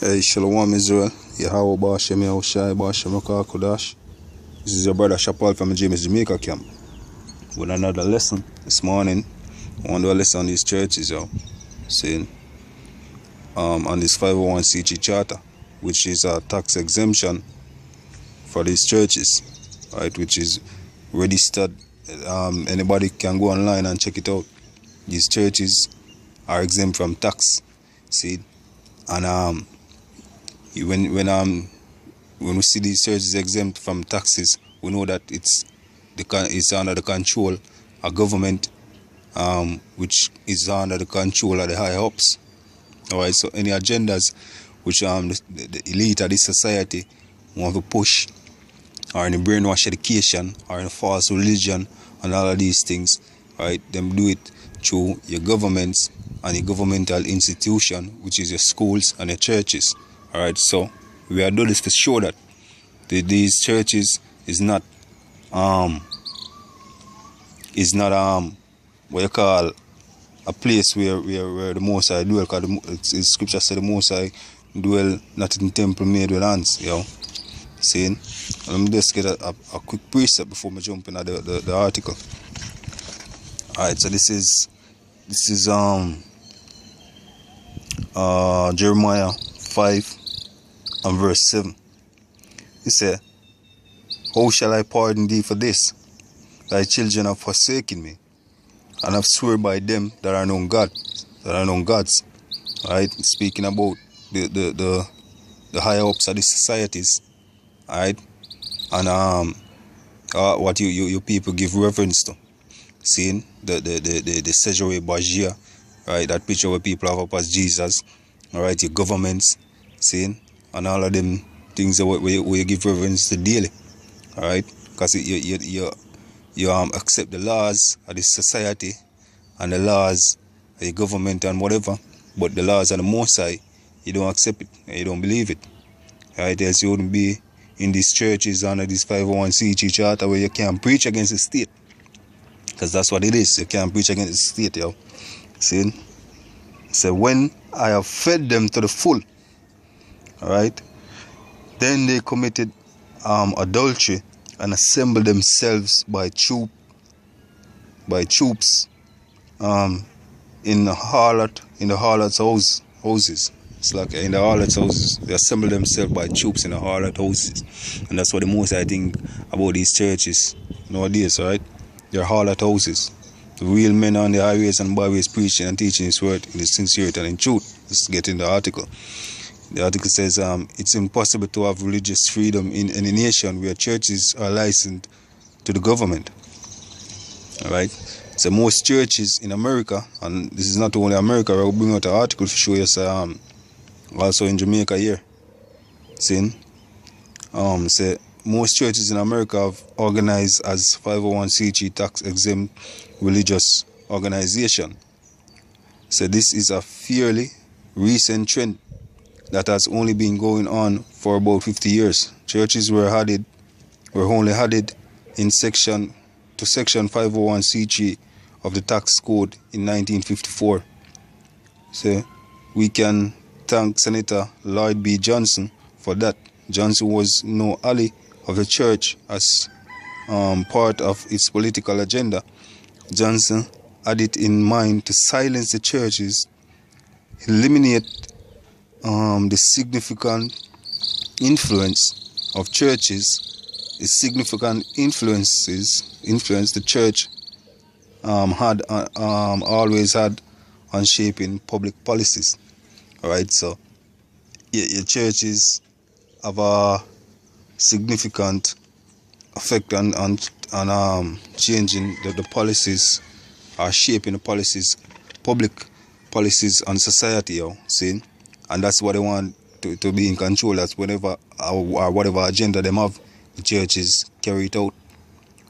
Hey, Shalom Israel. Yahweh Bashem Yahushai Bashem Rakah Kodash. This is your brother Shapal from the James Jamaica camp with another lesson this morning. I want to do a lesson on these churches, saying on this 501c3 charter, which is a tax exemption for these churches, right? Which is registered. Anybody can go online and check it out. These churches are exempt from tax. See, and when we see these churches exempt from taxes, we know that it's under the control of government, which is under the control of the high ups. All right, so any agendas which the elite of this society want to push, or in brainwash education, or in false religion, and all of these things, right? Them do it through your governments and your governmental institution, which is your schools and your churches. All right, so we are doing this to show that these churches is not what you call a place where the Most High dwell, because scripture said the Most High dwell not in temple made with hands, Saying, let me just get a quick precept before I jump into the article. Alright, so this is Jeremiah 5 and verse 7. He said, "How shall I pardon thee for this? Thy children have forsaken me, and have sworn by them that are known gods. Alright, speaking about the higher ups of the societies, alright, and what you people give reverence to. Seeing the Cesare Borgia, right? That picture where people have up as Jesus, alright, your governments, seeing, and all of them things where you give reverence to daily, alright, because you accept the laws of this society and the laws of the government and whatever, but the laws of the Most High, you don't accept it and you don't believe it, right? Else you wouldn't be in these churches under this 501c3 charter where you can't preach against the state, because that's what it is. You can't preach against the state, See? So when I have fed them to the full, alright, then they committed adultery and assembled themselves by troops in the harlot's houses. It's like in the harlot's houses. They assemble themselves by troops in the harlot houses. And that's what the most I think about these churches nowadays, right? They're harlot houses. The real men on the highways and byways preaching and teaching His word in the sincerity and in truth. Let's get in the article. The article says it's impossible to have religious freedom in any nation where churches are licensed to the government. Alright? So most churches in America, and this is not only America, I will bring out an article to show you also in Jamaica here. Saying say most churches in America have organized as 501c3 tax exempt religious organization. So this is a fairly recent trend that has only been going on for about 50 years. Churches were only added in section 501c3 of the tax code in 1954. So we can thank Senator Lloyd B. Johnson for that. Johnson was no ally of the church as part of its political agenda. Johnson had it in mind to silence the churches, eliminate the significant influence of churches, the significant influence the church had always had on shaping public policies. Alright, so your churches have a significant effect on changing the policies, or shaping the policies, public policies on society, see? And that's what they want to be in control. That's whatever or whatever agenda they have, the churches carry it out,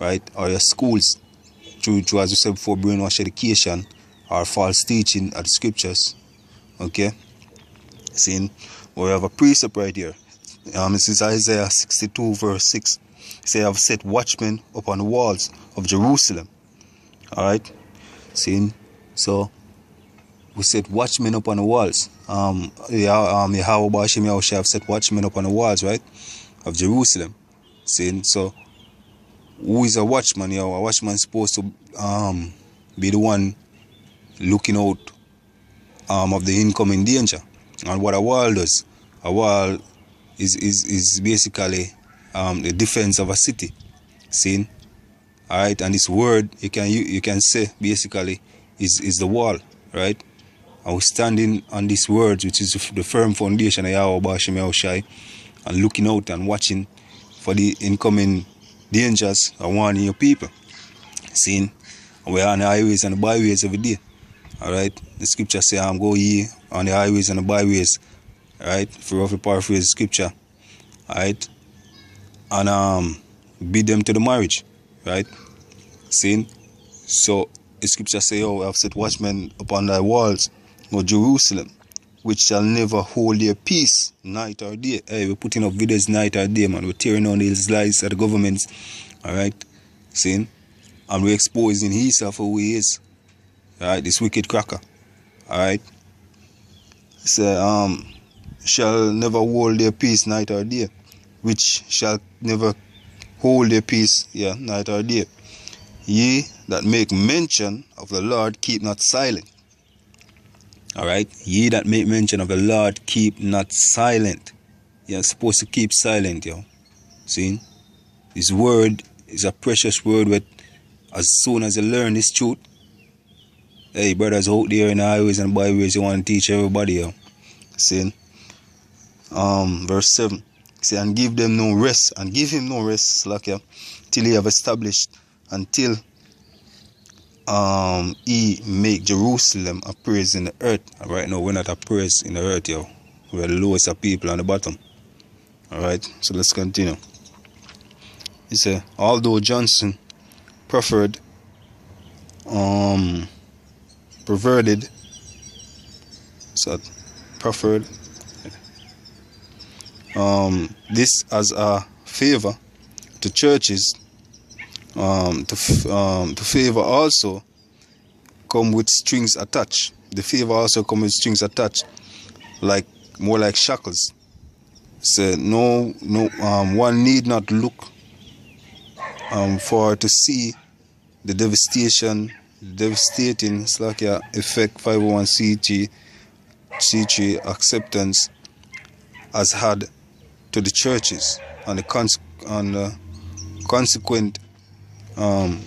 right? Or your schools, through as you said before, brainwash education or false teaching of the scriptures. Okay? See, we have a precept right here. This is Isaiah 62 verse 6. It says, "I have set watchmen upon the walls of Jerusalem." Alright? See, so we set watchmen upon the walls. Yahweh Bashim Yahushua have set watchmen upon the walls, right, of Jerusalem. See, so who is a watchman? A watchman is supposed to be the one looking out of the incoming danger. And what a wall does, a wall is basically the defense of a city. See, all right, and this word you can say basically is the wall, right? And we're standing on these words, which is the firm foundation of Yahweh Bashim Yahushai, and looking out and watching for the incoming dangers and warning your people. See, we're on the highways and the byways every day. Alright, the scripture says, go ye on the highways and the byways. Alright, if you roughly paraphrase the scripture. Alright, and bid them to the marriage. Right, see, so the scripture says, I have set watchmen upon thy walls, O Jerusalem, which shall never hold their peace night or day. Hey, we're putting up videos night or day, man. We're tearing down these lies of the governments. Alright, see, and we're exposing Esau for who he is. Alright, this wicked cracker. Alright, so shall never hold their peace night or day, which shall never hold their peace, night or day. Ye that make mention of the Lord, keep not silent. Alright, ye that make mention of the Lord, keep not silent. You're supposed to keep silent, yo. See, His word is a precious word. With as soon as you learn this truth, hey, brothers out there in the highways and byways, you want to teach everybody, yo. See, verse 7. Say, and give them no rest, and give him no rest, till he have established, until he make Jerusalem a praise in the earth. And right now we're not a praise in the earth, yo. We're the lowest of people on the bottom. Alright, so let's continue. He said, although Johnson perverted this as a favor to churches, to favor also come with strings attached. The favor also come with strings attached, like more like shackles. So one need not look for to see the devastating effect 501c3 acceptance has had to the churches, and the consequent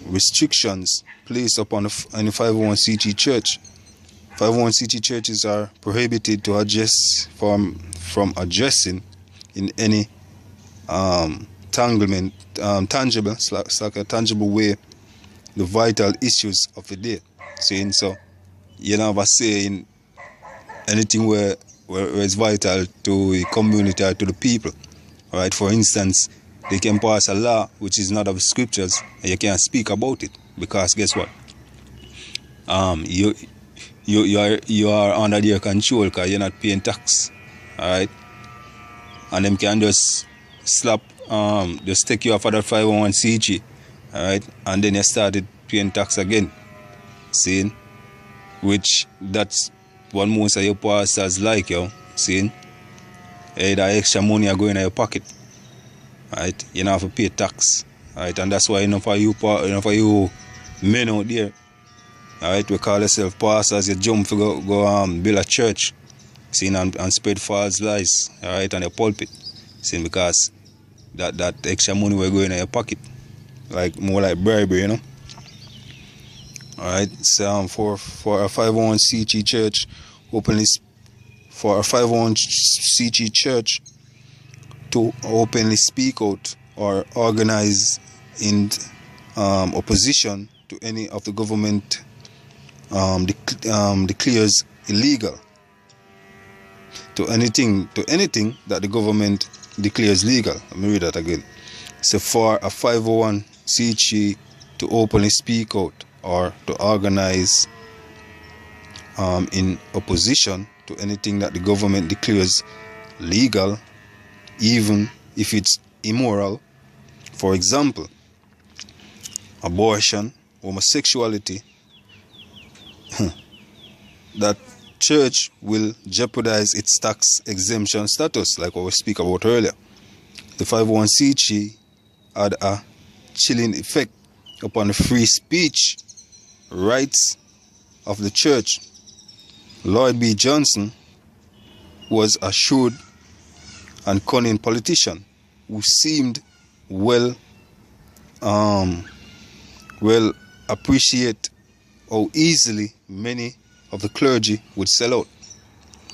restrictions placed upon any 501c3 church. 501c3 churches are prohibited to address from addressing in any tangible way the vital issues of the day. Saying so, you never say in anything where it's vital to the community or to the people. Alright, for instance, they can pass a law which is not of scriptures, and you can't speak about it, because guess what? You are under their control because you're not paying tax. Alright, and them can just just take you off of that 501c3. Alright, and then you started paying tax again. See, which that's what most of your pastors like, yo. See, hey, that extra money are going in your pocket. Right, you don't have to pay tax. Right, and that's why enough of you men out there, alright, we call yourself pastors, you jump to go build a church, see, and spread false lies, alright, on your pulpit. See, because that extra money will go in your pocket, like more like bribery, you know. Alright, so for a 501c3 church, for a 501c3 church to openly speak out or organize in opposition to any of the government declares illegal. To anything that the government declares legal. Let me read that again. So for a 501c3 to openly speak out or to organize in opposition to anything that the government declares legal, even if it's immoral. For example, abortion, homosexuality, that church will jeopardize its tax exemption status, like what we speak about earlier. The 501c3 had a chilling effect upon the free speech rights of the church. Lloyd B. Johnson was a shrewd and cunning politician who seemed well appreciate how easily many of the clergy would sell out.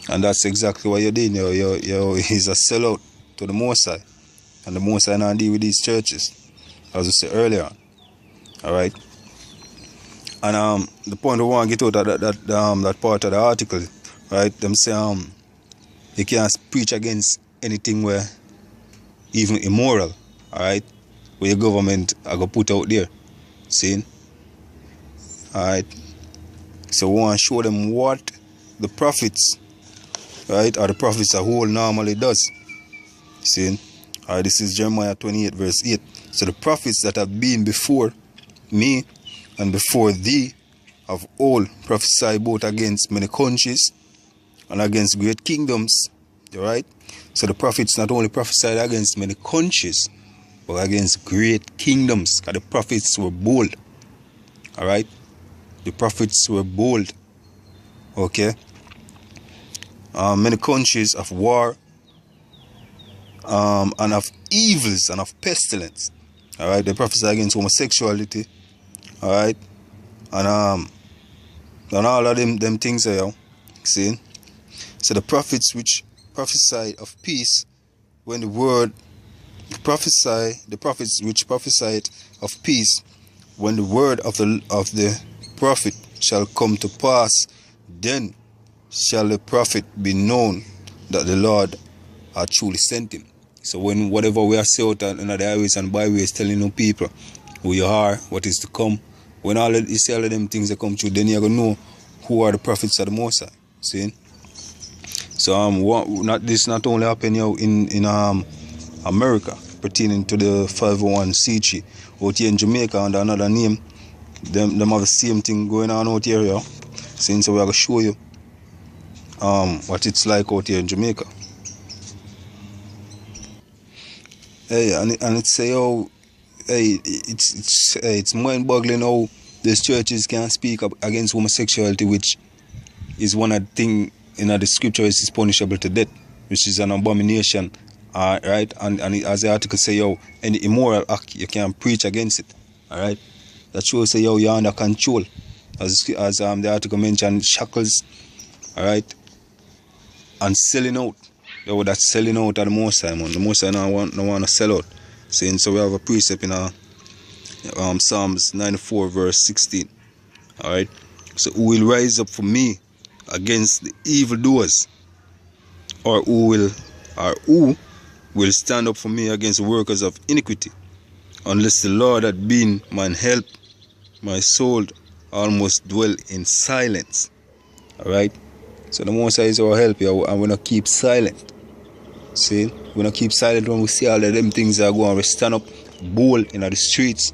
And that's exactly what you're doing. He's a sellout to the Most High. And the Most High not deal with these churches, as I said earlier on. Alright? And the point I want to get out of that part of the article, right? Them say you can't preach against anything where even immoral, alright, where your government are gonna put out there. See? Alright. So we want to show them what the prophets, right, or the prophets as a whole normally does. See? Alright, this is Jeremiah 28 verse 8. So the prophets that have been before me and before thee have all prophesied both against many countries and against great kingdoms. Alright? So the prophets not only prophesied against many countries, but against great kingdoms. Because the prophets were bold. Alright? The prophets were bold. Okay? Many countries of war and of evils and of pestilence. Alright? They prophesied against homosexuality. Alright? And all of them things are, you see? So the prophets which prophesied of peace, when the prophets which prophesied of peace, when the word of the prophet shall come to pass, then shall the prophet be known that the Lord hath truly sent him. So when whatever we are say out in the highways and byways telling no people who you are, what is to come, when you see all of them things that come true, then you're going to know who are the prophets of the Most High. See? So this not only happen here in America, pertaining to the 501c3. Out here in Jamaica under another name, them have the same thing going on out here. Yeah? So we are going to show you what it's like out here in Jamaica. Hey, and it's say it's mind-boggling how these churches can speak up against homosexuality, which is one of the things in the scripture is punishable to death, which is an abomination. Right? And as the article say, any immoral act, you can't preach against it. Alright? That shows say, you're under control. As the article mentioned, shackles, alright, and selling out. That's selling out at the Most High, man. The Most High don't want to sell out. Saying, so we have a precept in Psalms 94 verse 16. Alright? So who will rise up for me against the evildoers? Or who will stand up for me against the workers of iniquity? Unless the Lord had been mine help, my soul almost dwell in silence. Alright? So the Most High is our help here, and we're not keep silent. See? We're not keep silent when we see all of them things that are going. We stand up bold in the streets.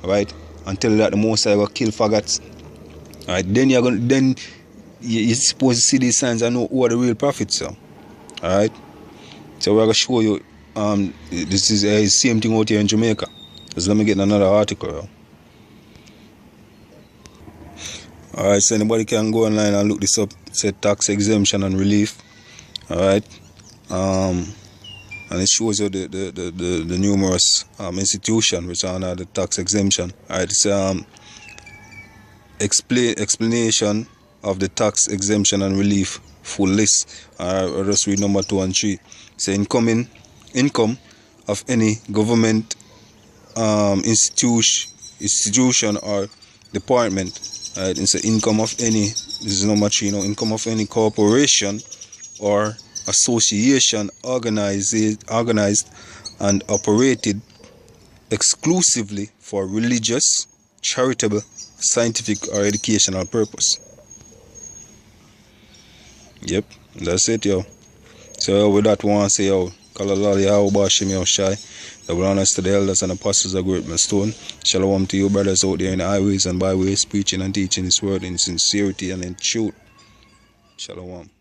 Alright? Until that the Most High will kill faggots. Alright? Then you're supposed to see these signs and know who are the real prophets. Alright? So we're going to show you, this is the same thing out here in Jamaica. Just let me get another article. Alright, so anybody can go online and look this up. It says tax exemption and relief. Alright. And it shows you the numerous institutions which are under the tax exemption. Alright, it's explanation of the tax exemption and relief full list. I'll just read number 2 and 3. It's income of any government institution or department. Right, it's the income of any, this is number 3, income of any corporation or association organized and operated exclusively for religious, charitable, scientific or educational purpose. Yep, that's it, yo. So with that one, say, Kalalali, how Bashim, yo, Shai. Double honors to the elders and apostles of Great Millstone. Shalom to you brothers out there in the highways and byways, preaching and teaching His word in sincerity and in truth. Shalom.